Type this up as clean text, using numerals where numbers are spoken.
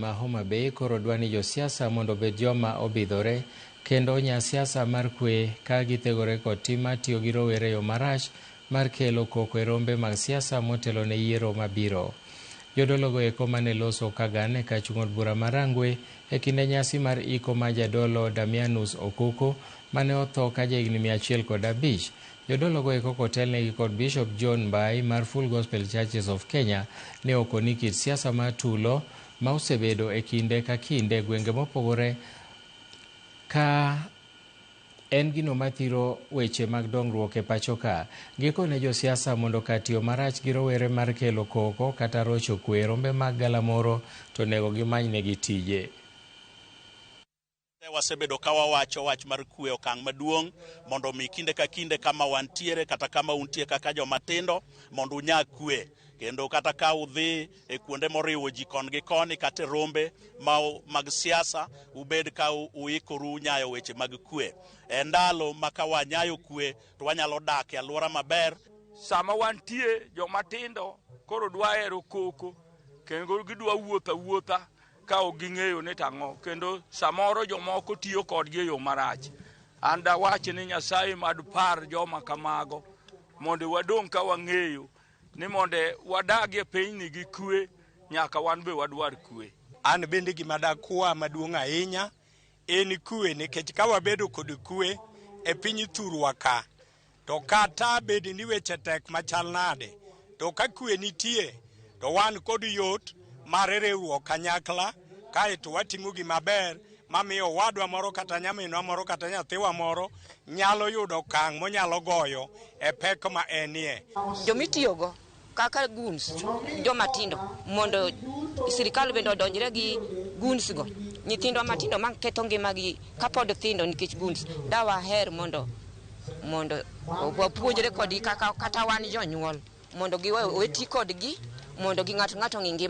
ma Homa Bay koro dwani josiasa mondo obed joma obidhore kendo nyasiasa mar kwe ka githegore kod tim mar tiyo gi rowere yo marach mar kelo koko e rombe mag siasa motelo ne yiero mabiro. Jodologo eko mane loso kagane ka chung'od bura marangwe e kinde nyasi mar iko ma jadolo Damianus Okoko mane otho ka jahigni 105. Jodologo eko kotelnegi kod Bishop John Mbai mar Full Gospel Churches of Kenya ne okoni kit siasa mar tulo ma osebedo e kinde ka kinde gwenge mopogore ka en gino mathiro weche mag dongruok e pacho ka. Gikone josiasa mondo katiyo marach gi rowere mar kelo koko kata rocho kwe rombe mag galamoro to nego gimanynegi tije. Wasebedo ka wawacho wach mar kwe okang' maduong' mondo mi kinde ka kinde kama wantiere kata kama untie kaka joma tindo mondo unyag kwe. Kendo kata ka udhi e kuonde moriwo ji kon gi koni kata rombe mag siasa ubed ka uikoru nyayo weche mag kwe. E ndalo maka wanyayo kwe to wanyalo dak e alwora maber. Sama wantie joma tindo koro dwa hero koko kendo gidwa wuotha ka oging'eyo ni tang'o kendo samoro jomoko tiyo kodgi e yo marach. Anda wach ni Nyasaye mad par joma kamago mondo wadong' ka wang'eyo ni monde wadagie piny gi kwe nyaka wan be wadwar kwe. An bende gima dakwa maduong' ahinya en kwe, nikech ka wabedo kod kwe e piny thurwa ka to kata bed ni weche tek machal nade to ka kwe nitie to wan kod yot mar riwruok kanyakla kaeto watimo gima ber mamiyo wadwa moro kata nyaminwa moro kata nyathiwa moro nyalo yudo okang' monyalo goyo e pek ma enie. Jomitiyogo kaka guns joma tindo mondo sirikal bende odonjre gi guns go. Nyithindo matindo ma ketho ngimagi kapod tindo nikech guns dawa her mondo wapuonjre kodgi kaka wan jonyuol mondo giwe weti kodgi mondo gi ng'ato ng'ato ng'ingi